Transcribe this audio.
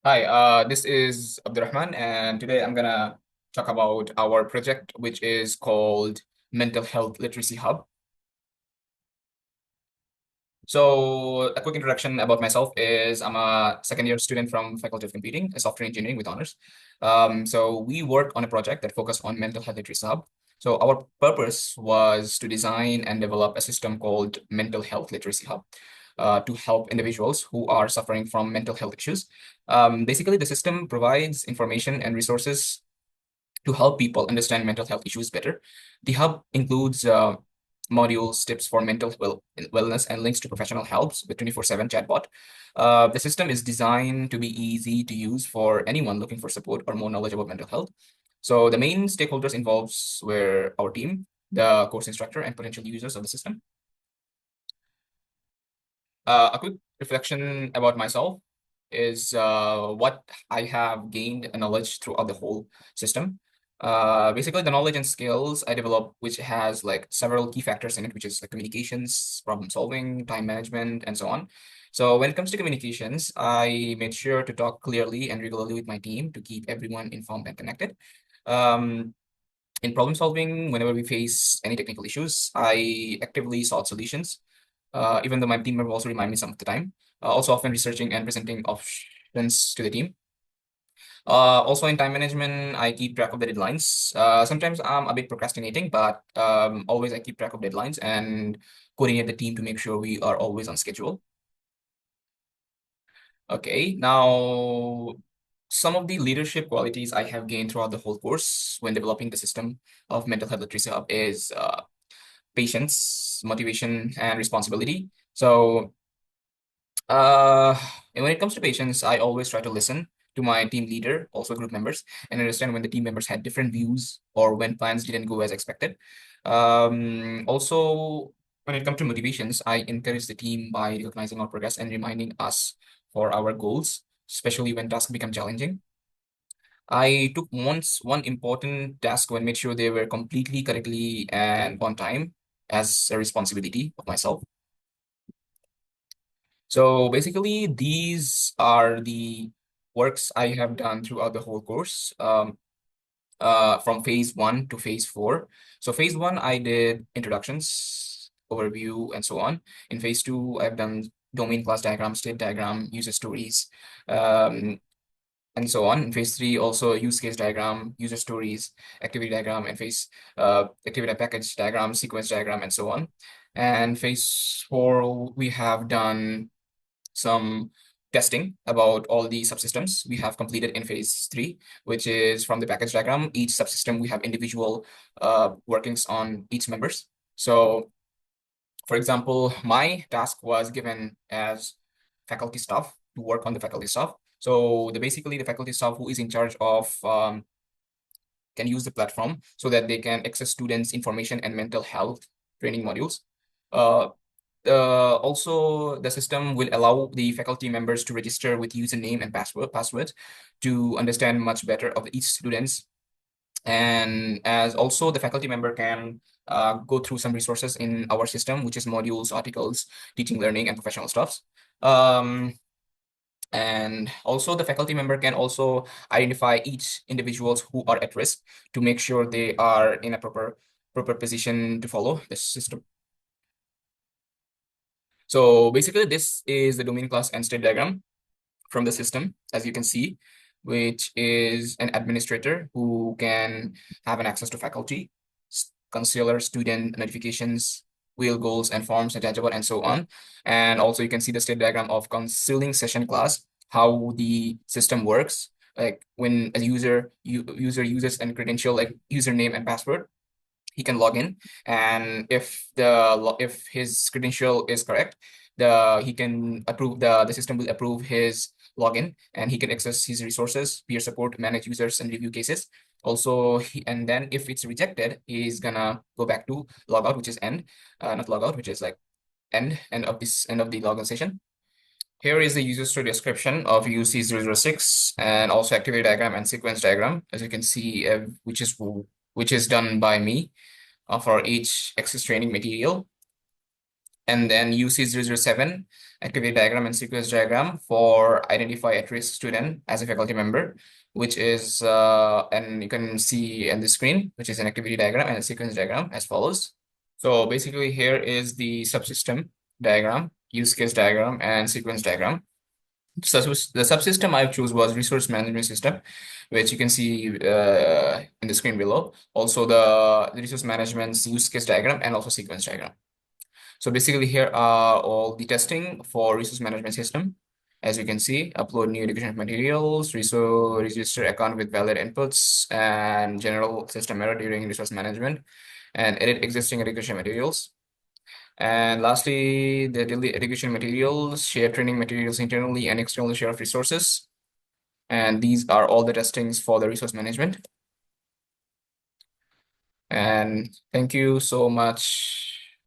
Hi, this is Abdurrahman, and today I'm gonna talk about our project, which is called Mental Health Literacy Hub. So, a quick introduction about myself is I'm a second year student from Faculty of Computing, a software engineering with honors. So we work on a project that focused on mental health literacy hub. So our purpose was to design and develop a system called Mental Health Literacy Hub. To help individuals who are suffering from mental health issues. Basically, the system provides information and resources to help people understand mental health issues better. The hub includes modules, tips for wellness, and links to professional helps with 24/7 chatbot. The system is designed to be easy to use for anyone looking for support or more knowledge about mental health. So the main stakeholders involved were our team, the course instructor, and potential users of the system. A quick reflection about myself is what I have gained knowledge throughout the whole system. Basically, the knowledge and skills I developed, which has like several key factors in it, which is like communications, problem solving, time management, and so on. So when it comes to communications, I made sure to talk clearly and regularly with my team to keep everyone informed and connected. Um, in problem solving, whenever we face any technical issues, I actively sought solutions, even though my team member also remind me some of the time. Also often researching and presenting options to the team. Also in time management, I keep track of the deadlines. Sometimes I'm a bit procrastinating, but always I keep track of deadlines and coordinate the team to make sure we are always on schedule. Okay, now some of the leadership qualities I have gained throughout the whole course when developing the system of Mental Health Literacy Hub is patience, motivation, and responsibility. So and when it comes to patience, I always try to listen to my team leader, also group members, and understand when the team members had different views or when plans didn't go as expected. Also, when it comes to motivations, I encourage the team by recognizing our progress and reminding us for our goals, especially when tasks become challenging. I took one important task when made sure they were completely correctly and on time as a responsibility of myself. So basically, these are the works I have done throughout the whole course, from phase one to phase four. So phase one, I did introductions, overview, and so on. In phase two, I've done domain class diagram, state diagram, user stories, um, and so on. In phase three, also use case diagram, user stories, activity diagram, and phase activity package diagram, sequence diagram, and so on. And phase four, we have done some testing about all the subsystems we have completed in phase three, which is from the package diagram. Each subsystem, we have individual workings on each members. So for example, my task was given as faculty staff to work on the faculty staff. So basically the faculty staff who is in charge of can use the platform so that they can access students' information and mental health training modules. Uh, Also, the system will allow the faculty members to register with username and password to understand much better of each students. And as also the faculty member can go through some resources in our system, which is modules, articles, teaching, learning, and professional stuffs. Um, and also the faculty member can also identify each individuals who are at risk to make sure they are in a proper position to follow the system. So basically, this is the domain class and state diagram from the system, as you can see, which is an administrator who can have an access to faculty, consular, student notifications, wheel goals and forms attachable, and so on. And also you can see the state diagram of counseling session class, how the system works. Like when a user uses a credential like username and password, he can log in, and if his credential is correct, the he can approve the system will approve his login, and he can access his resources, peer support, manage users, and review cases. Also, and then if it's rejected, he's gonna go back to logout, which is end, not logout, which is like end of the login session. Here is the user story description of UC006 and also activity diagram and sequence diagram, as you can see, which is done by me for each access training material. And then UC007 activity diagram and sequence diagram for identify at-risk student as a faculty member, which is, and you can see in the screen, which is an activity diagram and a sequence diagram as follows. So basically here is the subsystem diagram, use case diagram, and sequence diagram. So the subsystem I choose was resource management system, which you can see in the screen below. Also the resource management use case diagram and also sequence diagram. So basically here are all the testing for resource management system. As you can see, upload new education materials, register account with valid inputs, and general system error during resource management, and edit existing education materials. And lastly, the delete education materials, share training materials internally and externally share of resources. And these are all the testings for the resource management. And thank you so much.